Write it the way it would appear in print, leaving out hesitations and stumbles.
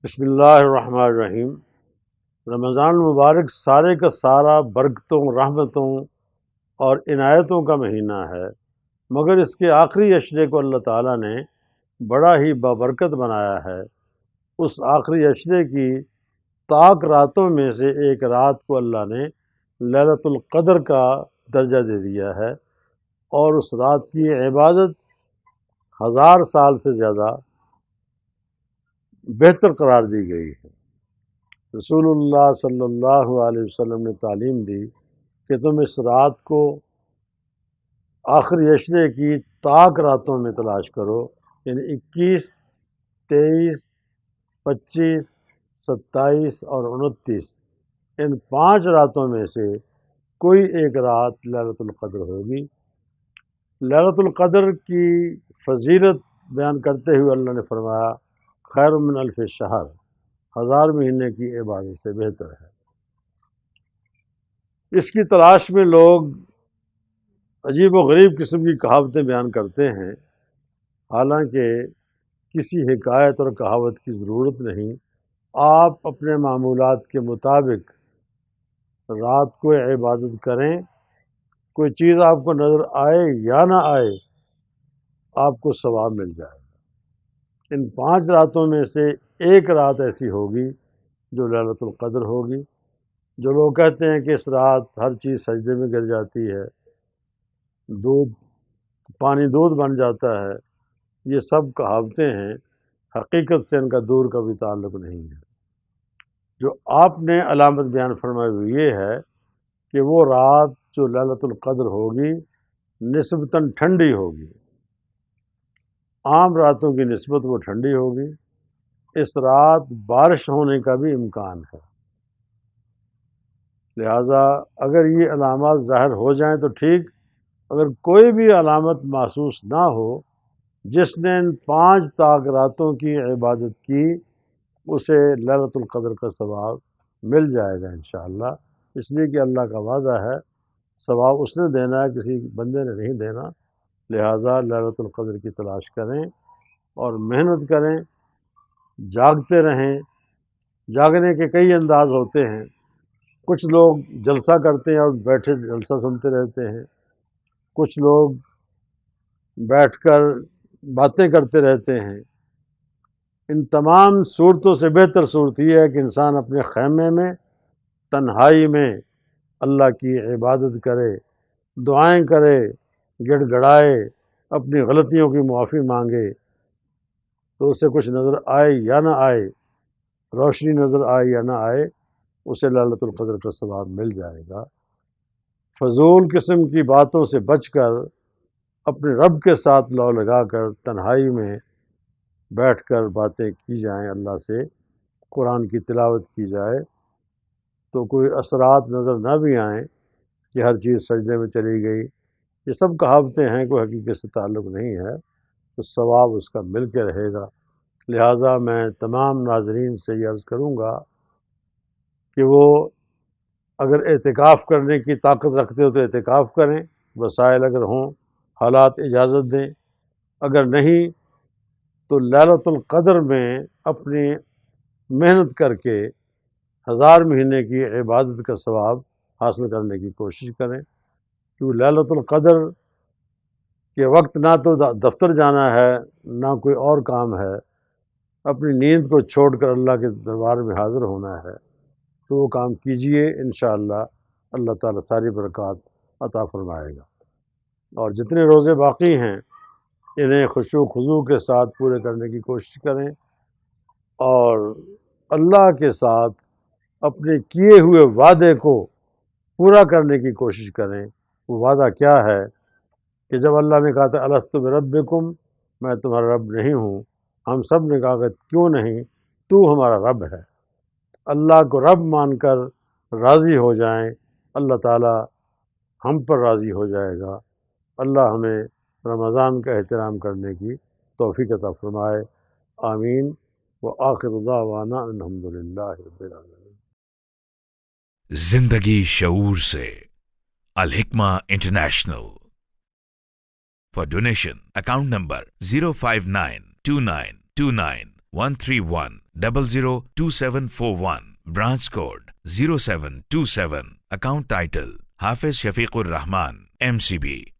بسم اللہ الرحمن الرحیم۔ رمضان المبارک سارے کا سارا برکتوں، رحمتوں اور عنایتوں کا مہینہ ہے، مگر اس کے آخری عشرے کو اللہ تعالیٰ نے بڑا ہی بابرکت بنایا ہے۔ اس آخری عشرے کی طاق راتوں میں سے ایک رات کو اللہ نے لیلۃ القدر کا درجہ دے دیا ہے، اور اس رات کی عبادت 1000 سال سے زیادہ بہتر قرار دی گئی ہے۔ رسول اللہ صلی اللہ علیہ وسلم نے تعلیم دی کہ تم اس رات کو آخری عشرے کی طاق راتوں میں تلاش کرو، یعنی 21، 23، 25، 27 اور 29، ان 5 راتوں میں سے کوئی ایک رات لیلۃ القدر ہوگی۔ لیلۃ القدر کی فضیلت بیان کرتے ہوئے اللہ نے فرمایا، خیر من الف شہر، 1000 مہینے کی عبادت سے بہتر ہے۔ اس کی تلاش میں لوگ عجیب و غریب قسم کی کہاوتیں بیان کرتے ہیں، حالانکہ کسی حکایت اور کہاوت کی ضرورت نہیں۔ آپ اپنے معمولات کے مطابق رات کو عبادت کریں، کوئی چیز آپ کو نظر آئے یا نہ آئے، آپ کو ثواب مل جائے گا۔ ان 5 راتوں میں سے ایک رات ایسی ہوگی جو لیلۃ القدر ہوگی۔ جو لوگ کہتے ہیں کہ اس رات ہر چیز سجدے میں گر جاتی ہے، پانی دودھ بن جاتا ہے، یہ سب کہاوتیں ہیں، حقیقت سے ان کا دور کا بھی تعلق نہیں ہے۔ جو آپ نے علامت بیان فرمائی ہوئی یہ ہے کہ وہ رات جو لیلۃ القدر ہوگی نسبتاً ٹھنڈی ہوگی، عام راتوں کی نسبت وہ ٹھنڈی ہوگی۔ اس رات بارش ہونے کا بھی امکان ہے، لہذا اگر یہ علامات ظاہر ہو جائیں تو ٹھیک، اگر کوئی بھی علامت محسوس نہ ہو، جس نے ان 5 طاق راتوں کی عبادت کی اسے لیلۃ القدر کا ثواب مل جائے گا انشاءاللہ، اس لیے کہ اللہ کا وعدہ ہے، ثواب اس نے دینا ہے، کسی بندے نے نہیں دینا۔ لہٰذا لیلۃ القدر کی تلاش کریں اور محنت کریں، جاگتے رہیں۔ جاگنے کے کئی انداز ہوتے ہیں، کچھ لوگ جلسہ کرتے ہیں اور بیٹھے جلسہ سنتے رہتے ہیں، کچھ لوگ بیٹھ کر باتیں کرتے رہتے ہیں۔ ان تمام صورتوں سے بہتر صورت یہ ہے کہ انسان اپنے خیمے میں تنہائی میں اللہ کی عبادت کرے، دعائیں کرے، گڑ گڑائے، اپنی غلطیوں کی معافی مانگے، تو اسے کچھ نظر آئے یا نہ آئے، روشنی نظر آئے یا نہ آئے، اسے لیلۃ القدر کا ثواب مل جائے گا۔ فضول قسم کی باتوں سے بچ کر اپنے رب کے ساتھ لو لگا کر تنہائی میں بیٹھ کر باتیں کی جائیں، اللہ سے قرآن کی تلاوت کی جائے، تو کوئی اثرات نظر نہ بھی آئیں کہ ہر چیز سجدے میں چلی گئی، یہ سب کہاوتیں ہیں، کوئی حقیقت سے تعلق نہیں ہے، تو ثواب اس کا مل کے رہے گا۔ لہٰذا میں تمام ناظرین سے یہ عرض کروں گا کہ وہ اگر اعتکاف کرنے کی طاقت رکھتے ہو تو اعتکاف کریں، وسائل اگر ہوں، حالات اجازت دیں، اگر نہیں تو لیلۃ القدر میں اپنی محنت کر کے 1000 مہینے کی عبادت کا ثواب حاصل کرنے کی کوشش کریں، کیونکہ لیلۃ القدر کے وقت نہ تو دفتر جانا ہے، نہ کوئی اور کام ہے، اپنی نیند کو چھوڑ کر اللہ کے دربار میں حاضر ہونا ہے، تو وہ کام کیجئے، انشاءاللہ اللہ تعالیٰ ساری برکات عطا فرمائے گا۔ اور جتنے روزے باقی ہیں انہیں خشوع و خضوع کے ساتھ پورے کرنے کی کوشش کریں، اور اللہ کے ساتھ اپنے کیے ہوئے وعدے کو پورا کرنے کی کوشش کریں۔ وہ وعدہ کیا ہے کہ جب اللہ نے کہا تھا الست بربکم، میں تمہارا رب نہیں ہوں، ہم سب نے کہا کہ کیوں نہیں، تو ہمارا رب ہے۔ اللہ کو رب مان کر راضی ہو جائیں، اللہ تعالی ہم پر راضی ہو جائے گا۔ اللہ ہمیں رمضان کا احترام کرنے کی توفیق عطا فرمائے، آمین۔ وآخر دعوانا الحمدللہ رب العالمین۔ زندگی شعور سے، الحکمہ international. For donation, account number 05929291131 002741. Branch code 0727. Account title Hafiz Shafiqur Rahman, MCB.